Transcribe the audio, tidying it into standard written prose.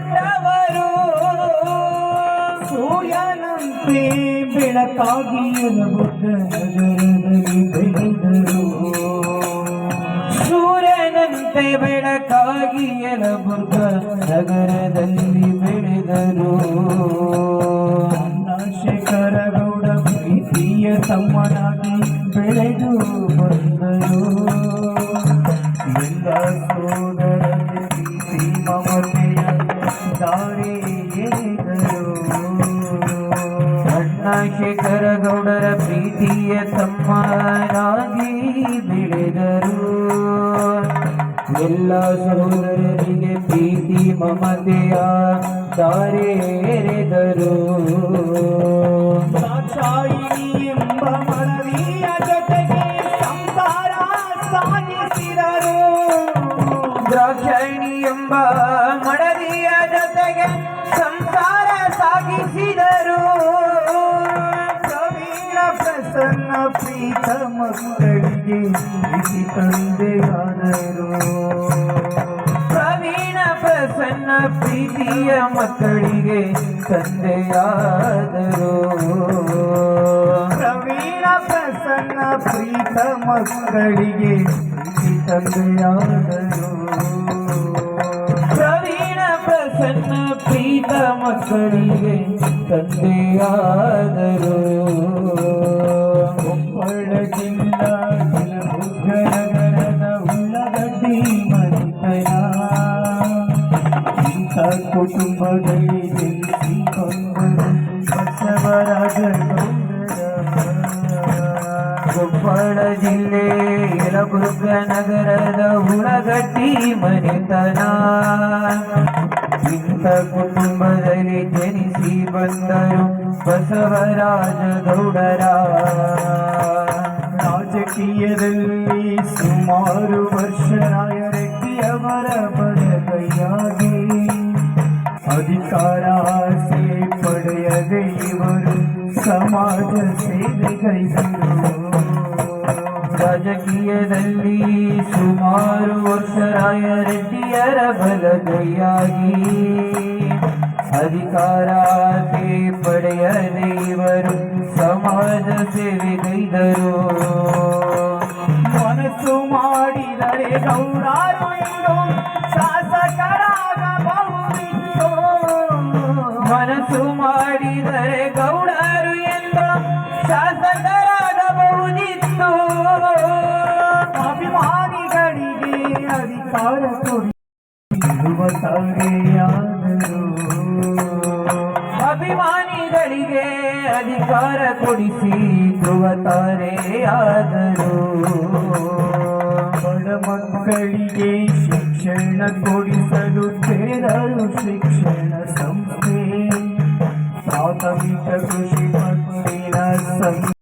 ಕೊಟ್ಟವರು ಸೂರ್ಯನಂತೆ ಬೆಳಕಾಗಿ ನಗರದಲ್ಲಿ ಬೆಳೆದರು ಸೂರ್ಯನಂತೆ ಬೆಳಕಾಗಿ ಯಲಬುರ್ಗ ನಗರದಲ್ಲಿ ಬೆಳೆದರು ಚಂದ್ರಶೇಖರ ಗೌಡ ಪ್ರೀತಿಯ ತಮ್ಮನಾಗಿ ಬೆಳೆದು ಬಂದರು ಎಲ್ಲ ಸೋದರರಲ್ಲಿ ಪ್ರೀತಿ ಮಮತೆಯ ದಾರಿ ಎಳೆದರು ಚಂದ್ರಶೇಖರ ಗೌಡರ ಪ್ರೀತಿಯ ತಮ್ಮನಾಗಿ ಬೆಳೆದರು ಎಲ್ಲ ಸಹೋದರರಿಗೆ ಪ್ರೀತಿ ಮಮತೆಯ ದಾರಿ ಎರೆದರು ದಾಕ್ಷಾಯಿಣಿ ಎಂಬ ಮನವಿಯ ಜೊತೆಗೆ ಸಂಸಾರ ಸಾಗಿಸಿದರು ದಾಕ್ಷಾಯಿಣಿ ಎಂಬ ಮಡದಿಯ ಜೊತೆಗೆ ಸಂಸಾರ ಸಾಗಿಸಿದರು ಪ್ರವೀಣ ಪ್ರಸನ್ನ ಪ್ರೀತ ಮಕ್ಕಳಿಗೆ ಪ್ರೀತಿ ತಂದೆಯಾದರು ಪ್ರವೀಣ ಪ್ರಸನ್ನ ಪ್ರೀತಿಯ ಮಕ್ಕಳಿಗೆ ತಂದೆಯಾದರು ಪ್ರವೀಣ ಪ್ರಸನ್ನ ಪ್ರೀತ ಮಕ್ಕಳಿಗೆ ಪ್ರೀತಿ ತಂದೆಯಾದರು ಪ್ರವೀಣ ಪ್ರಸನ್ನ ಪ್ರೀತ ಮಕ್ಕಳಿಗೆ ತಂದೆಯಾದರು ಕೊಪ್ಪಳ ಜಿಲ್ಲಾ ಯಲಬುರ್ಗ ನಗರದ ಉಳ್ಳಗಡ್ಡಿ ಮನೆತನ ಇಂಥ ಕುಟುಂಬದಲ್ಲಿ ಜನಿಸಿಕೊಂಡರು ಬಸವರಾಜ ಕೊಪ್ಪಳ ಜಿಲ್ಲೆ ಯಲಬುರ್ಗ ನಗರದ ಉಳ್ಳಗಡ್ಡಿ ಮನೆತನ ಇಂಥ ಕುಟುಂಬದಲ್ಲಿ ಜನಿಸಿ ಬಂದರು ಬಸವರಾಜ ಗೌಡರ ರಾಜಕೀಯದಲ್ಲಿ ಸುಮಾರು ವರ್ಷ ರಾಯರೆಡ್ಡಿಯವರ ಬಲಗೈಯಾಗಿ ಅಧಿಕಾರ ಆಸೆ ಪಡೆಯದೆ ಇವರು ಸಮಾಜ ಸೇವೆಗೈದರು ರಾಜಕೀಯದಲ್ಲಿ ಸುಮಾರು ವರ್ಷ ರಾಯರೆಡ್ಡಿಯರ ಬಲಗೈಯಾಗಿ ಅಧಿಕಾರ ಆಸೆ ಪಡೆಯದೆ ಇವರು ಸಮಾಜ ಸೇವೆಗೈದರು ಮನಸ್ಸು ಮಾಡಿದರೆ ಗೌಡರು ಎಂದು ಶಾಸಕರಾಗಬಹುದಿತ್ತು ಮನಸ್ಸು ಮಾಡಿದರೆ ಗೌಡರು ಎಂದು ಶಾಸಕರಾಗಬಹುದಿತ್ತು ಅಭಿಮಾನಿಗಳಿಗೆ ಅಧಿಕಾರ ಕೊಡಿಸುವ ತಾರೆಯಾದರು ಅಭಿಮಾನಿಗಳಿಗೆ ಅಧಿಕಾರ ಕೊಡಿಸಿ ಧ್ರುವ ತಾರೆಯಾದರು ಬಡ ಮಕ್ಕಳಿಗೆ ಶಿಕ್ಷಣ ಕೊಡಿಸಲು ತೆರೆದರು ಶಿಕ್ಷಣ ಸಂಸ್ಥೆ ಪ್ರಾಥಮಿಕ ಕೃಷಿ ಪತ್ತಿನ